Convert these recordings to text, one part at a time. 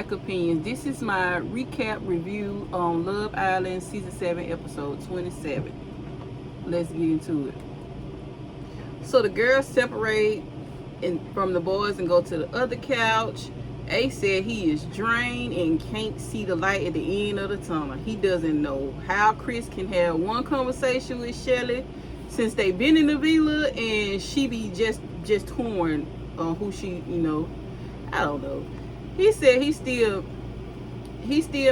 Black Opinions. This is my recap review on Love Island Season 7, Episode 27. Let's get into it. So the girls separate from the boys and go to the other couch. A said he is drained and can't see the light at the end of the tunnel. He doesn't know how Chris can have one conversation with Shelly since they've been in the villa, and she be just torn on who she, I don't know. He said he still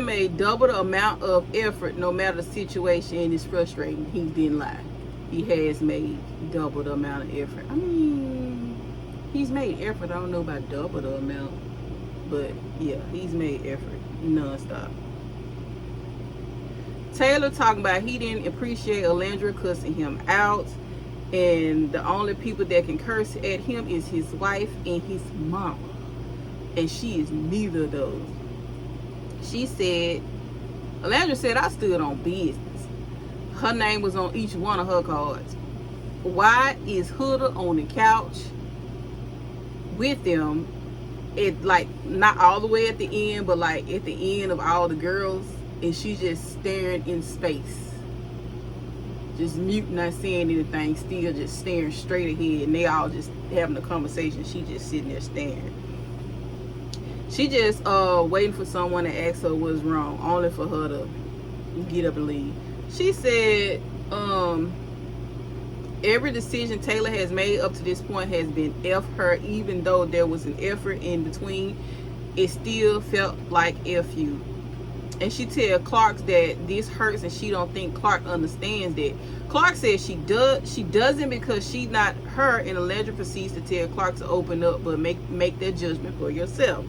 made double the amount of effort no matter the situation, and it's frustrating. He didn't lie. He has made double the amount of effort. I mean, he's made effort. I don't know about double the amount, but yeah, he's made effort non-stop. Taylor talking about he didn't appreciate Alandra cussing him out, and the only people that can curse at him is his wife and his mama, and she is neither of those. She said, Alandra said, I stood on business. Her name was on each one of her cards. Why is Huda on the couch with them at, like, not all the way at the end, but like at the end of all the girls, and she's just staring in space, just mute, not saying anything, still just staring straight ahead, and they all just having a conversation. She just sitting there staring. She just waiting for someone to ask her what's wrong, only for her to get up and leave. She said every decision Taylor has made up to this point has been F her, even though there was an effort in between. It still felt like F you. And she tell Clark that this hurts, and she don't think Clark understands that. Clark says she doesn't because she's not her, and Alandra proceeds to tell Clark to open up, but make that judgment for yourself.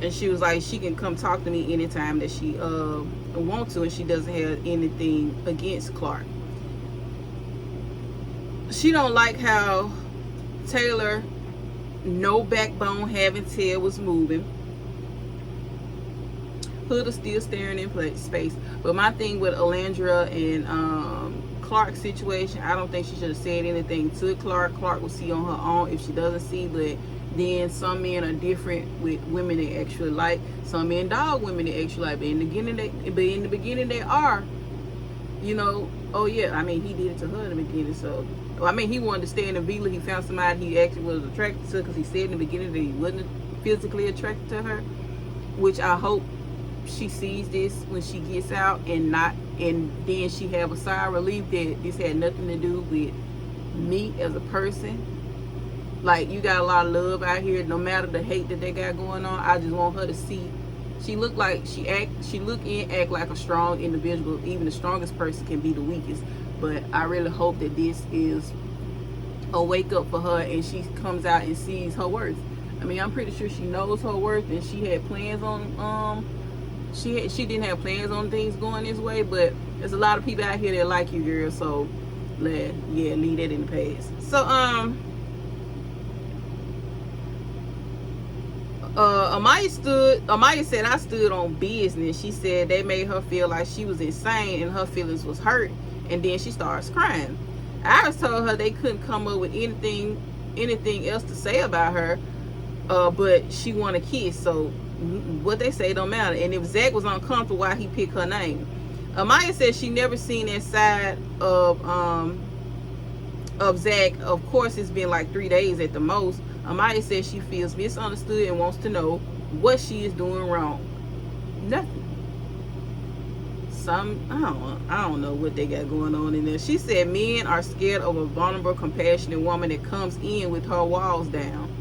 And she was like, she can come talk to me anytime that she want to, and she doesn't have anything against Clark. She don't like how Taylor, no backbone, having tail, was moving. Huda still staring in space. But my thing with Alandra and Clark's situation, I don't think she should have said anything to Clark. Clark will see on her own if she doesn't see. But then some men are different with women they actually like. Some men dog women they actually like. But in the beginning they are. Oh yeah, I mean, he did it to her in the beginning. So, I mean, he wanted to stay in the villa. He found somebody he actually was attracted to, because he said in the beginning that he wasn't physically attracted to her, which I hope she sees this when she gets out, and then she have a sigh of relief that this had nothing to do with me as a person. Like, you got a lot of love out here, no matter the hate that they got going on. I just want her to see she look like she look and act like a strong individual. Even the strongest person can be the weakest. But I really hope that this is a wake up for her, and she comes out and sees her worth. I mean, I'm pretty sure she knows her worth, and she had plans on she didn't have plans on things going this way, but there's a lot of people out here that like you, girl. So leave that in the past. So Amaya said, I stood on business. She said they made her feel like she was insane and her feelings was hurt, and then she starts crying. Iris told her they couldn't come up with anything else to say about her, but she want a kiss, so what they say don't matter. And if Zach was uncomfortable, why he picked her name? Amaya said she never seen that side of Zach. Of course, it's been like 3 days at the most. Amaya says she feels misunderstood and wants to know what she is doing wrong. Nothing. I don't know what they got going on in there. She said men are scared of a vulnerable, compassionate woman that comes in with her walls down.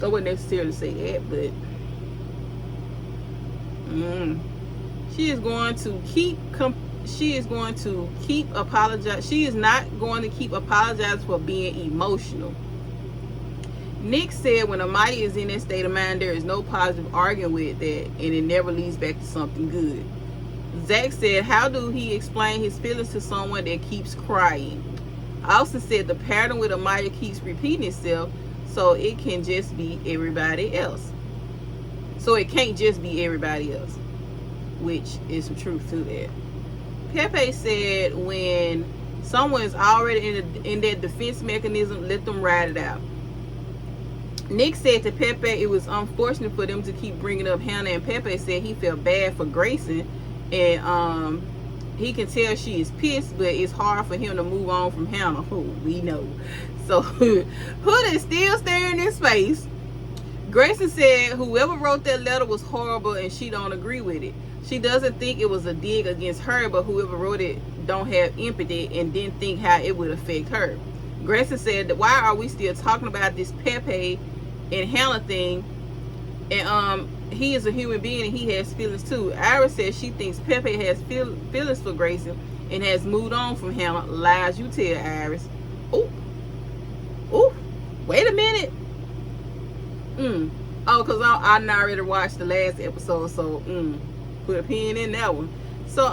I wouldn't necessarily say that, but she is going to keep apologize. She is not going to keep apologizing for being emotional. Nick said when Amaya is in that state of mind, there is no positive arguing with that, and it never leads back to something good. Zach said, how do he explain his feelings to someone that keeps crying? Austin said the pattern with Amaya keeps repeating itself, so it can just be everybody else. So it can't just be everybody else, which is some truth to that. Pepe said when someone's already in that defense mechanism, let them ride it out. Nick said to Pepe it was unfortunate for them to keep bringing up Hannah, and Pepe said he felt bad for Grayson, and he can tell she is pissed, but it's hard for him to move on from Hannah. Oh, we know. So Hood is still staring in space. Grayson said whoever wrote that letter was horrible and she don't agree with it. She doesn't think it was a dig against her, but whoever wrote it don't have empathy and didn't think how it would affect her. Grayson said that why are we still talking about this Pepe and Hannah thing? And he is a human being and he has feelings too. Iris says she thinks Pepe has feelings for Grayson and has moved on from Hannah. Lies you tell, Iris. Oh, wait a minute. Oh, because I already watched the last episode, so put a pin in that one. So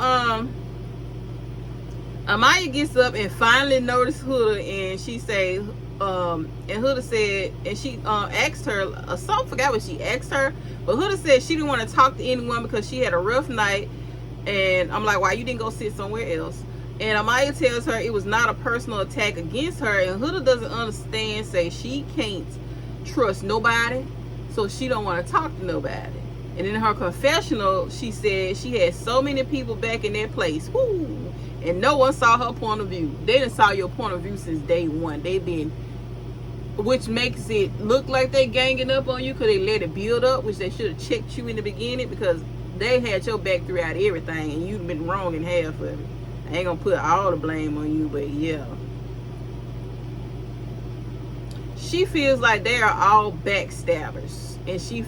Amaya gets up and finally noticed Huda, and she say and Huda said, and she asked her some, forgot what she asked her, but Huda said she didn't want to talk to anyone because she had a rough night. And I'm like, why you didn't go sit somewhere else? And Amaya tells her it was not a personal attack against her, and Huda doesn't understand, say she can't trust nobody, so she don't want to talk to nobody. And in her confessional, she said she had so many people back in that place, whoo, and no one saw her point of view. They didn't saw your point of view since day one. They been, which makes it look like they ganging up on you because they let it build up, which they should have checked you in the beginning, because they had your back throughout everything and you've been wrong in half of it. I ain't gonna put all the blame on you, but yeah. She feels like they are all backstabbers, and she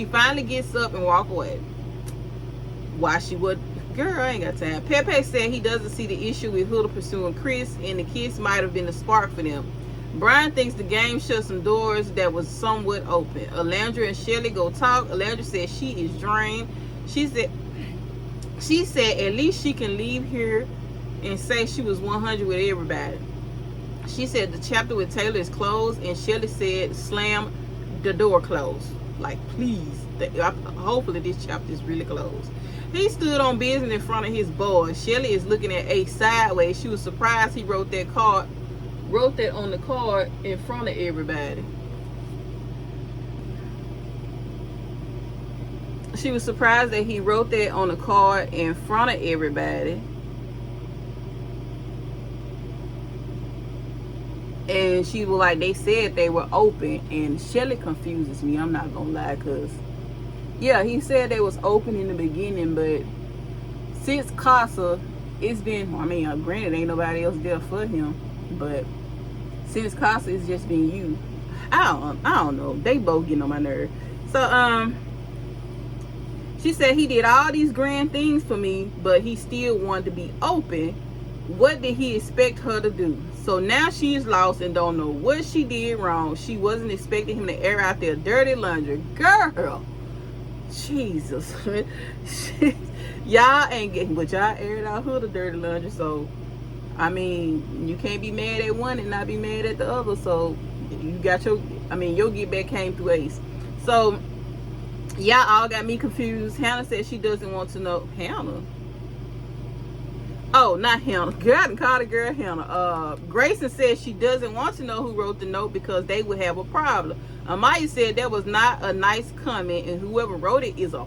finally gets up and walk away. Why she would, girl, I ain't got time. Pepe said he doesn't see the issue with Huda pursuing Chris, and the kiss might have been the spark for them. Brian thinks the game shut some doors that was somewhat open. Alandra and Shelly go talk. Alandra said she is drained. She said at least she can leave here and say she was 100 with everybody. She said the chapter with Taylor is closed, and Shelly said slam the door closed. Like, please. Hopefully this chapter is really closed. He stood on business in front of his boys. Shelly is looking at Ace sideways. She was surprised he wrote that on the card in front of everybody. She was surprised that he wrote that on the card in front of everybody. And she was like, they said they were open. And Shelly confuses me, I'm not gonna lie, because yeah, he said they was open in the beginning, but since Casa, it's been, I mean, granted ain't nobody else there for him, but since Casa, it's just been you. I don't know, they both getting on my nerve. So she said he did all these grand things for me, but he still wanted to be open. What did he expect her to do? So now she's lost and don't know what she did wrong. She wasn't expecting him to air out their dirty laundry. Girl, Jesus. Y'all ain't getting, but y'all aired out her the dirty laundry. So, I mean, you can't be mad at one and not be mad at the other. So, you got your get back came through Ace. So, y'all all got me confused. Hannah said she doesn't want to know. Hannah? Oh, not Hannah. Girl, I didn't call the girl Hannah. Grayson said she doesn't want to know who wrote the note because they would have a problem. Amaya said that was not a nice comment, and whoever wrote it is a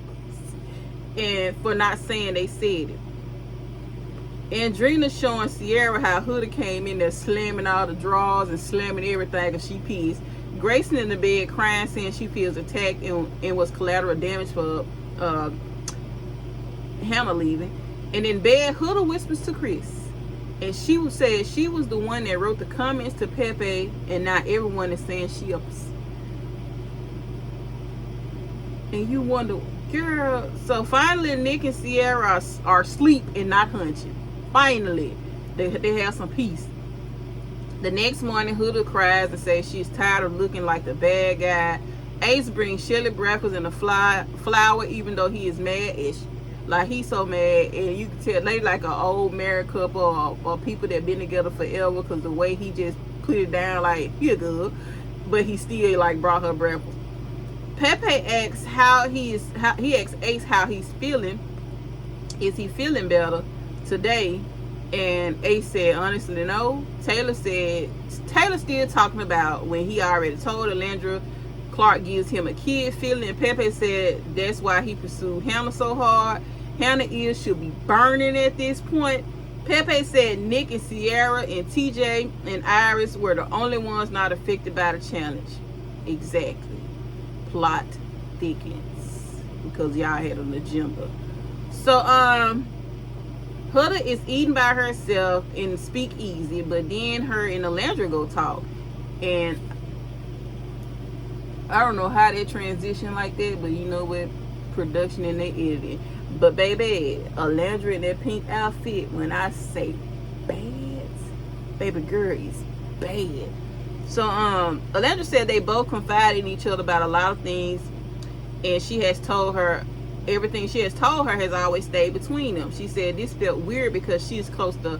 and for not saying they said it. Andrina showing Sierra how Huda came in there slamming all the drawers and slamming everything because she pissed. Grayson in the bed crying, saying she feels attacked and was collateral damage for Hannah leaving. And in bed, Huda whispers to Chris. And she said she was the one that wrote the comments to Pepe, and now everyone is saying she ups. And you wonder, girl. So finally, Nick and Sierra are asleep and not hunching. Finally, they have some peace. The next morning, Huda cries and says she's tired of looking like the bad guy. Ace brings Shelly breakfast and a flower, even though he is mad-ish. Like, he's so mad, and you can tell they like an old married couple or people that been together forever, because the way he just put it down, like, you're good, but he still like brought her breakfast. Pepe asks he asks Ace how he's feeling. Is he feeling better today? And Ace said, honestly, no. Taylor said Taylor's still talking about when he already told Alandra Clark gives him a kid feeling, and Pepe said that's why he pursued Hannah so hard. Hannah ears should be burning at this point. Pepe said Nick and Sierra and TJ and Iris were the only ones not affected by the challenge. Exactly. Plot thickens because y'all had an agenda. So Huda is eating by herself in Speak Easy, but then her and Alandra go talk, and I don't know how they transition like that, but you know what, production and they editing. But baby, Alandra in that pink outfit, when I say bad, baby girl is bad. So Alandra said they both confide in each other about a lot of things, and she has told her everything she has told her has always stayed between them. She said this felt weird because she's close to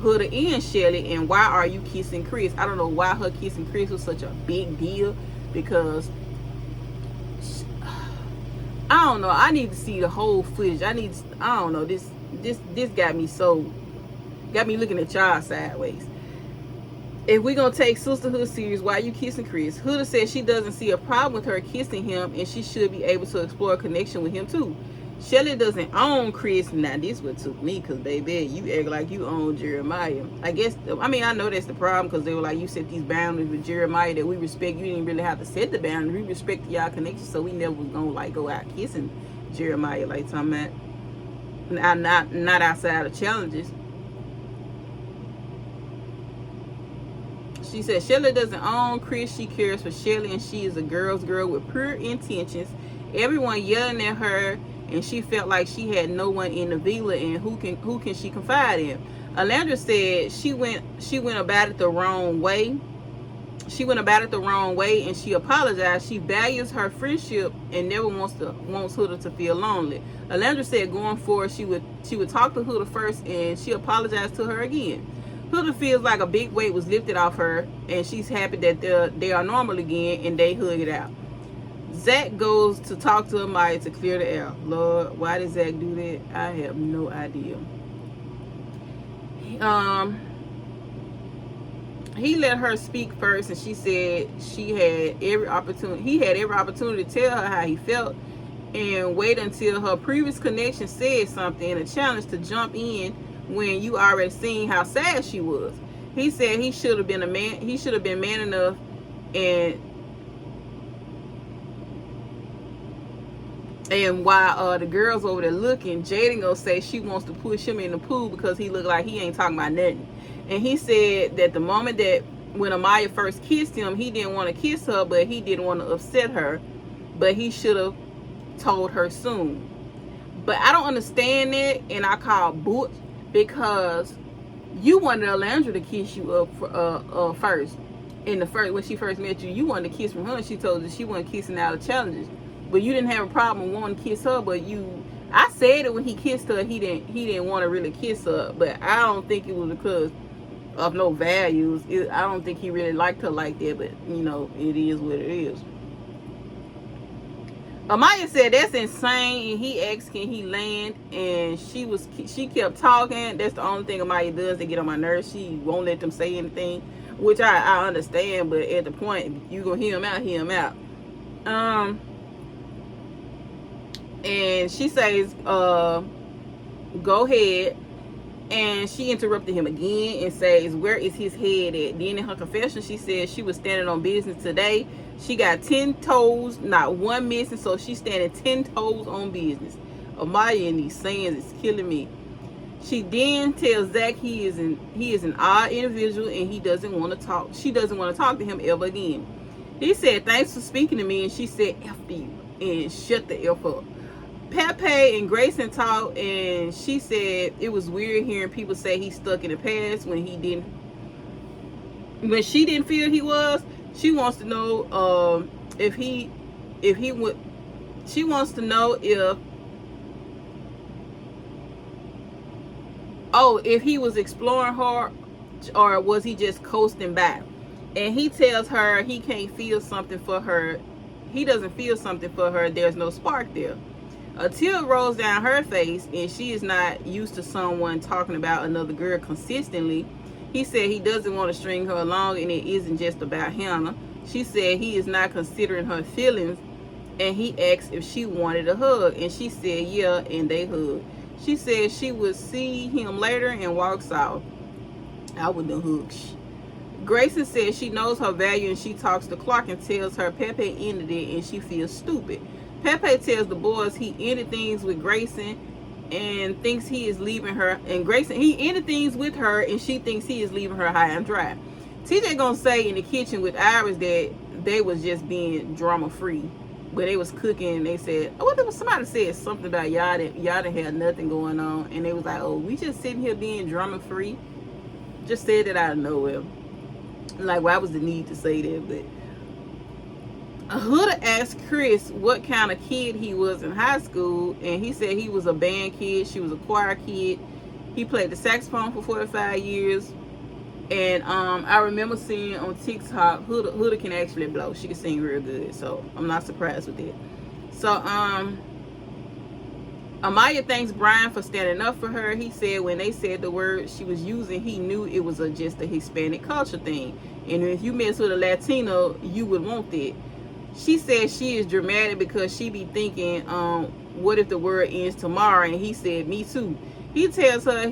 Huda and Shelly, and why are you kissing Chris? I don't know why her kissing Chris was such a big deal, because I don't know. I need to see the whole footage. I don't know. This got me looking at y'all sideways. If we gonna take sisterhood serious, why are you kissing Chris? Huda said she doesn't see a problem with her kissing him, and she should be able to explore a connection with him too. Shelly doesn't own Chris. Now this what took me, because baby, you act like you own Jeremiah. I know that's the problem, because they were like, you set these boundaries with Jeremiah that we respect. You didn't really have to set the boundaries. We respect y'all connection, so we never was gonna like go out kissing Jeremiah like something that not outside of challenges. She said Shelly doesn't own Chris. She cares for Shelly, and she is a girl's girl with pure intentions. Everyone yelling at her, and she felt like she had no one in the villa, and who can she confide in? Alandra said she went about it the wrong way. She went about it the wrong way, and she apologized. She values her friendship and never wants Huda to feel lonely. Alandra said going forward she would talk to Huda first, and she apologized to her again. Huda feels like a big weight was lifted off her, and she's happy that they are normal again, and they hug it out. Zach goes to talk to Amaya to clear the air. Lord, why did Zach do that? I have no idea. He let her speak first, and she said he had every opportunity to tell her how he felt, and wait until her previous connection said something in a challenge to jump in when you already seen how sad she was. He said he should have been man enough, and while the girls over there looking, Jaden gonna say she wants to push him in the pool because he look like he ain't talking about nothing. And he said that the moment that when Amaya first kissed him, he didn't want to kiss her, but he didn't want to upset her, but he should have told her soon. But I don't understand that, and I call bull, because you wanted Alandra to kiss you up first. When she first met you, you wanted to kiss from her, and she told you she wasn't kissing out of challenges. But you didn't have a problem wanting to kiss her, but I said it when he kissed her, he didn't want to really kiss her, but I don't think it was because of no values. I don't think he really liked her like that, but you know, it is what it is. Amaya said that's insane, and he asked can he land, and she kept talking. That's the only thing Amaya does to get on my nerves. She won't let them say anything, which I understand, but at the point you gonna hear him out. And she says go ahead, and she interrupted him again and says where is his head at. Then in her confession she said she was standing on business today. She got 10 toes, not one missing, so she's standing 10 toes on business. Amaya and these sayings is killing me. She then tells Zach he is an odd individual, and he doesn't want to talk. She doesn't want to talk to him ever again. He said thanks for speaking to me, and she said F you and shut the F up. Pepe and Grayson talked, and she said it was weird hearing people say he's stuck in the past when she didn't feel he was. She wants to know if he would. She wants to know if he was exploring her, or was he just coasting by. And he tells her he can't feel something for her. He doesn't feel something for her. There's no spark there. A tear rolls down her face, and she is not used to someone talking about another girl consistently. He said he doesn't want to string her along, and it isn't just about Hannah. She said he is not considering her feelings, and he asked if she wanted a hug, and she said yeah, and they hugged. She said she would see him later and walks off. I wouldn't hug. Grayson says she knows her value, and she talks to Clark and tells her Pepe ended it and she feels stupid. Pepe tells the boys he ended things with Grayson and thinks he is leaving her, and Grayson, he ended things with her and she thinks he is leaving her high and dry. TJ gonna say in the kitchen with Iris that they was just being drama free, but they was cooking and they said, oh, there was somebody said something about y'all didn't have nothing going on, and they was like, oh, we just sitting here being drama free. Just said it out of nowhere. Like, why was the need to say that? But Huda asked Chris what kind of kid he was in high school, and he said he was a band kid. She was a choir kid. He played the saxophone for 45 years. And I remember seeing on TikTok, Huda can actually blow. She can sing real good, so I'm not surprised with it. So Amaya thanks Brian for standing up for her. He said when they said the word she was using, he knew it was just a Hispanic culture thing. And if you mess with a Latino, you would want that. She said she is dramatic because she be thinking, what if the word ends tomorrow? And he said, me too. He tells her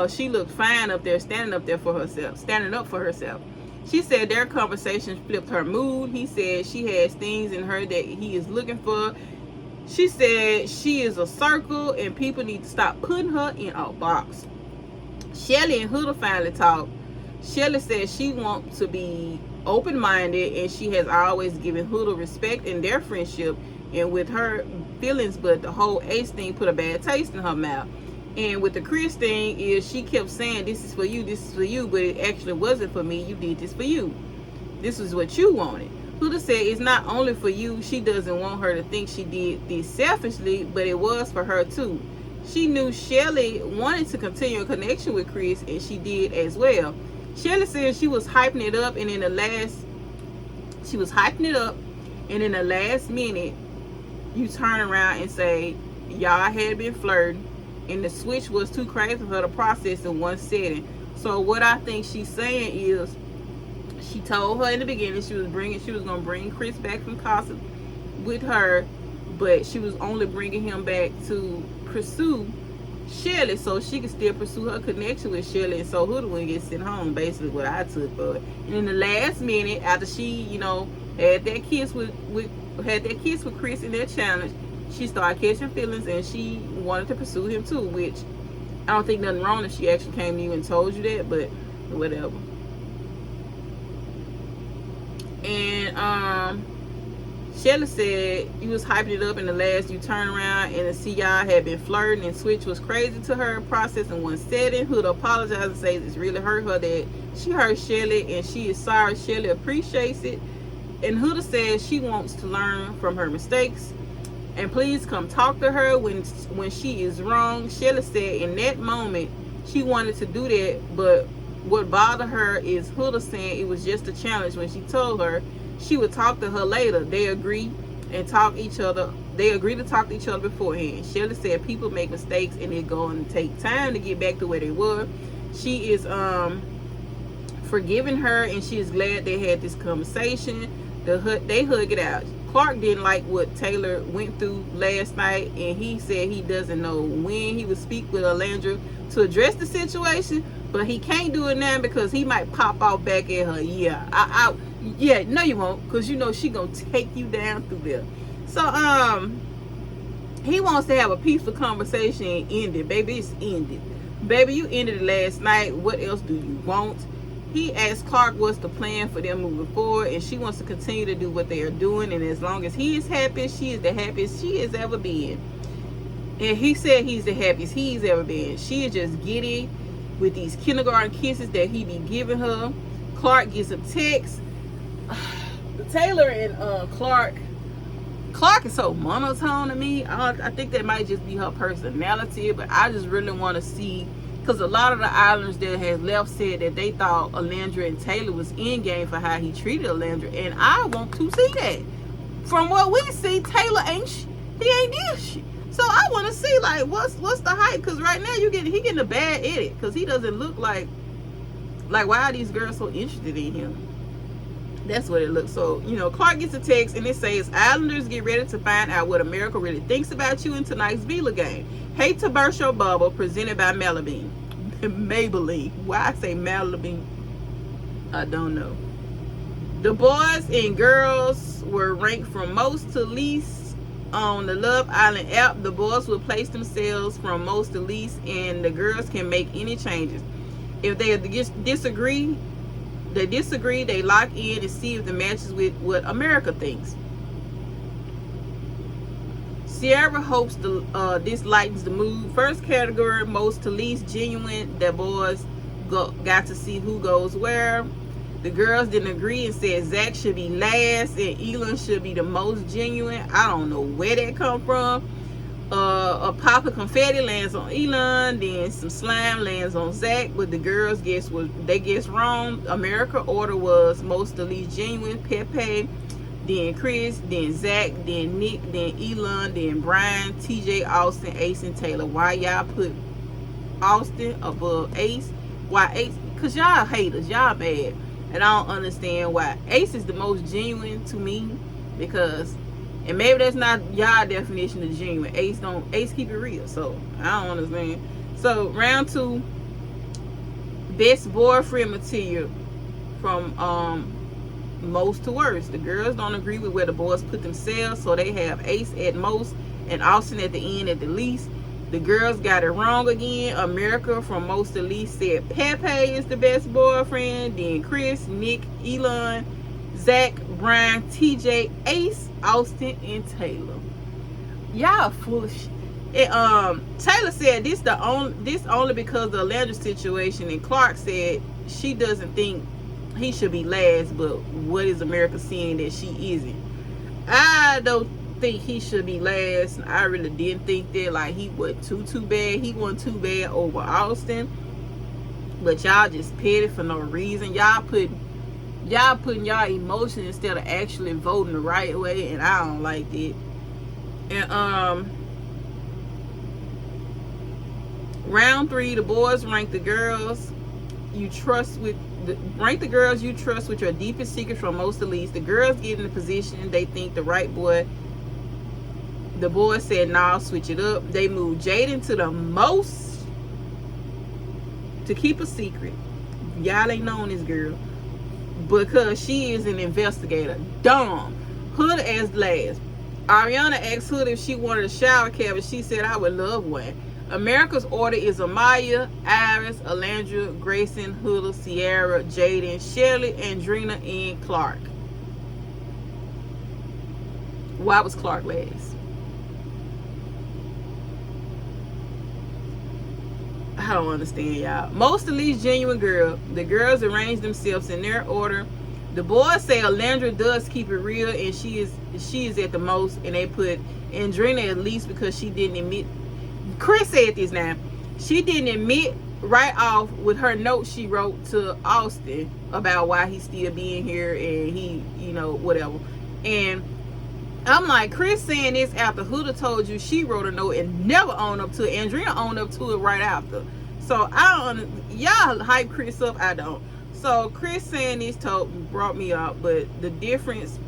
she looked fine up there, standing up for herself. She said their conversation flipped her mood. He said she has things in her that he is looking for. She said she is a circle and people need to stop putting her in a box. Shelly and Huda finally talked. Shelly said she wants to be open-minded and she has always given Huda respect in their friendship and with her feelings, but the whole Ace thing put a bad taste in her mouth. And with the Chris thing is she kept saying this is for you, but it actually wasn't for me. You did this for you. This was what you wanted. Huda said it's not only for you. She doesn't want her to think she did this selfishly, but it was for her too. She knew Shelly wanted to continue a connection with Chris, and she did as well. Shelly said she was hyping it up, and in the last minute, you turn around and say y'all had been flirting, and the switch was too crazy for her to process in one setting. So what I think she's saying is, she told her in the beginning she was gonna bring Chris back from Casa with her, but she was only bringing him back to pursue Shelly so she could still pursue her connection with Shelly, and so Huda wouldn't get sent home. Basically, what I took for it. And in the last minute, after she, had that kiss with Chris in their challenge, she started catching feelings and she wanted to pursue him too. Which I don't think nothing wrong if she actually came to you and told you that, but whatever. And Shelly said you was hyping it up in the last you turn around and the see y'all had been flirting, and switch was crazy to her process in one setting. Huda apologized and says it's really hurt her that she hurt Shelly and she is sorry. Shelly appreciates it. And Huda says she wants to learn from her mistakes and please come talk to her when she is wrong. Shelly said in that moment she wanted to do that, but what bothered her is Huda saying it was just a challenge when she told her she would talk to her later. They agreed to talk to each other beforehand. Shelly said people make mistakes and it's going to take time to get back to where they were. She is forgiving her and she is glad they had this conversation. They hug it out. Clark didn't like what Taylor went through last night, and he said he doesn't know when he would speak with Alandra to address the situation, but he can't do it now because he might pop out back at her. Yeah, no you won't, because she gonna take you down through there. So he wants to have a peaceful conversation and end it. Baby, it's ended. Baby, you ended it last night. What else do you want? He asked Clark what's the plan for them moving forward, and she wants to continue to do what they are doing, and as long as he is happy, she is the happiest she has ever been. And he said he's the happiest he's ever been. She is just giddy with these kindergarten kisses that he be giving her. Clark gets a text. Taylor and Clark is so monotone to me. I think that might just be her personality, but I just really want to see, because a lot of the Islanders that has left said that they thought Alandra and Taylor was in game for how he treated Alandra, and I want to see that. From what we see, Taylor he ain't did shit. So I want to see like what's the hype, because right now he getting a bad edit because he doesn't look like why are these girls so interested in him? That's what it looks. So, Clark gets a text and it says, Islanders get ready to find out what America really thinks about you in tonight's Vila game. Hate to burst your bubble, presented by Maybelline. Maybelline. Why I say Maybelline, I don't know. The boys and girls were ranked from most to least on the Love Island app. The boys will place themselves from most to least, and the girls can make any changes. If they disagree, they lock in and see if it matches with what America thinks. Sierra hopes this lightens the mood. First category, most to least genuine. The boys got to see who goes where. The girls didn't agree and said Zach should be last and Elon should be the most genuine. I don't know where that come from. A pop of confetti lands on Elon, then some slime lands on Zach, but the girls guessed wrong. America order was most to least genuine, Pepe, then Chris, then Zach, then Nick, then Elon, then Brian, TJ, Austin, Ace, and Taylor. Why y'all put Austin above Ace? Why Ace? Because y'all haters, y'all bad. And I don't understand why. Ace is the most genuine to me, because, and maybe that's not y'all definition of genuine. Ace keep it real. So I don't understand. So round 2, best boyfriend material from most to worst. The girls don't agree with where the boys put themselves, so they have Ace at most and Austin at the end at the least. The girls got it wrong again. America from most to least said Pepe is the best boyfriend, then Chris, Nick, Elon, Zach, Brian, TJ, Ace, Austin, and Taylor. Y'all full of shit. Taylor said this only because of the Alandra situation, and Clark said she doesn't think he should be last, but what is America seeing that she isn't? I don't think he should be last. I really didn't think that. Like, he wasn't too bad. He wasn't too bad over Austin, but y'all just petty for no reason. Y'all putting y'all emotions instead of actually voting the right way, and I don't like that. And round 3, the boys rank the girls you trust with your deepest secrets from most to least. The girls get in the position they think the right boy. The boys said, nah, switch it up. They moved Jaden to the most to keep a secret. Y'all ain't known this girl because she is an investigator. Dumb. Hood as last. Ariana asked Hood if she wanted a shower cap, and she said, I would love one. America's order is Amaya, Iris, Alandra, Grayson, Huda, Sierra, Jaden, Shelley, Andrina, and Clark. Why was Clark last? I don't understand, y'all. Most of these genuine girl. The girls arrange themselves in their order. The boys say Alandra does keep it real, and she is at the most, and they put Andrina at least because she didn't admit. Chris said this now. She didn't admit right off with her note she wrote to Austin about why he's still being here and he, whatever. And I'm like, Chris saying this after Huda told you she wrote a note and never owned up to it. Andrea owned up to it right after. So I don't, y'all hype Chris up, I don't. So Chris saying this brought me up, but the difference,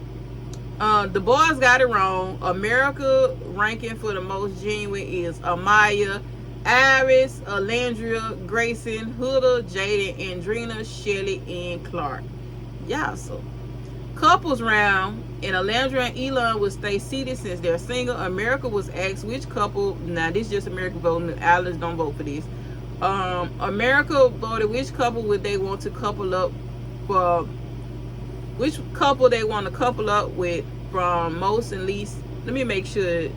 the boys got it wrong. America ranking for the most genuine is Amaya, Iris, Alandria, Grayson, Huda, Jaden, Andrina, Shelley, and Clark. Yeah, so couples round, and Alandra and Elon will stay seated since they're single. America was asked which couple, now this is just America voting, the Islanders don't vote for this. America voted which couple would they want to couple up for, which couple they want to couple up with from most and least. Let me make sure.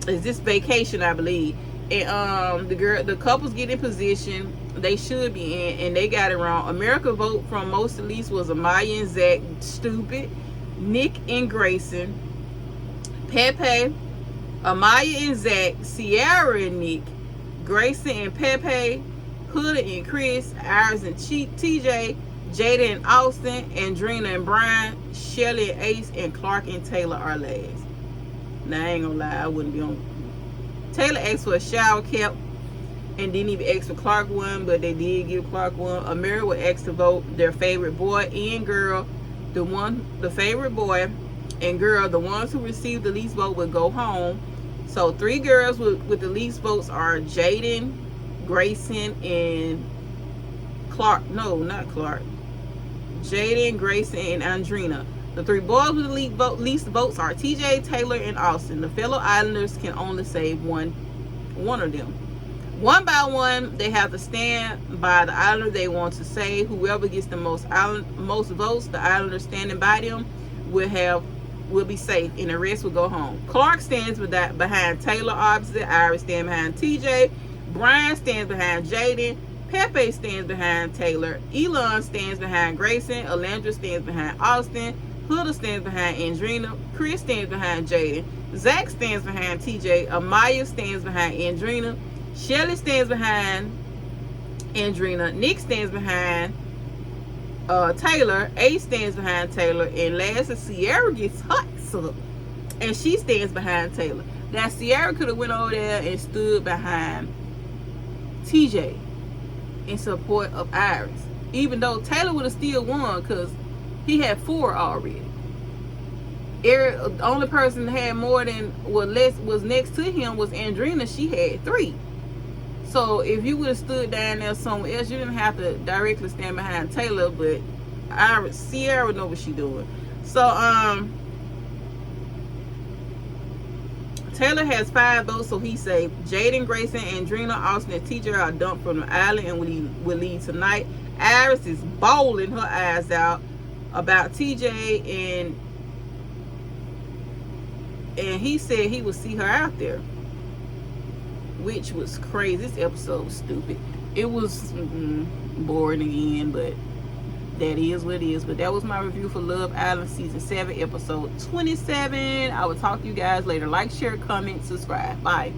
Is this vacation, I believe. And the couples get in position they should be in, and they got it wrong. America vote from most to least was Amaya and Zach, stupid. Nick and Grayson, Pepe, Amaya and Zach, Sierra and Nick, Grayson and Pepe, Huda and Chris, Iris and TJ, Jada and Austin, Andrina and Brian, Shelley and Ace, and Clark and Taylor are last. Now I ain't gonna lie, I wouldn't be on. Taylor asked for a shower cap. and didn't even ask for Clark one, but they did give Clark one. Amira would ask to vote their favorite boy and girl. The favorite boy and girl, the ones who received the least vote would go home. So 3 girls with the least votes are Jaden, Grayson, and Clark. No, not Clark. Jaden, Grayson, and Andrina. The 3 boys with the least votes are TJ, Taylor, and Austin. The fellow Islanders can only save one of them. One by one, they have to stand by the Islander they want to save. Whoever gets the most votes, the Islanders standing by them will be safe, and the rest will go home. Clark stands behind Taylor, opposite. Iris stands behind TJ. Brian stands behind Jaden. Pepe stands behind Taylor. Elon stands behind Grayson. Alandra stands behind Austin. Huda stands behind Andrina. Chris stands behind Jaden. Zach stands behind TJ. Amaya stands behind Andrina. Shelly stands behind Andrina. Nick stands behind Taylor. Ace stands behind Taylor. And lastly, Sierra gets hot up, and she stands behind Taylor. Now Sierra could have went over there and stood behind TJ in support of Iris, even though Taylor would have still won because he had 4 already. The only person that had more than was next to him was Andrina. She had 3. So if you would have stood down there somewhere else, you didn't have to directly stand behind Taylor, but Sierra know what she doing. So Taylor has 5 votes, so he said Jaden, Grayson, Andrina, Austin, and TJ are dumped from the island and will leave tonight. Iris is bawling her eyes out about TJ, and he said he would see her out there, which was crazy. This episode was stupid. It was boring again, but that is what it is. But that was my review for Love Island Season 7, Episode 27. I will talk to you guys later. Like, share, comment, subscribe. Bye.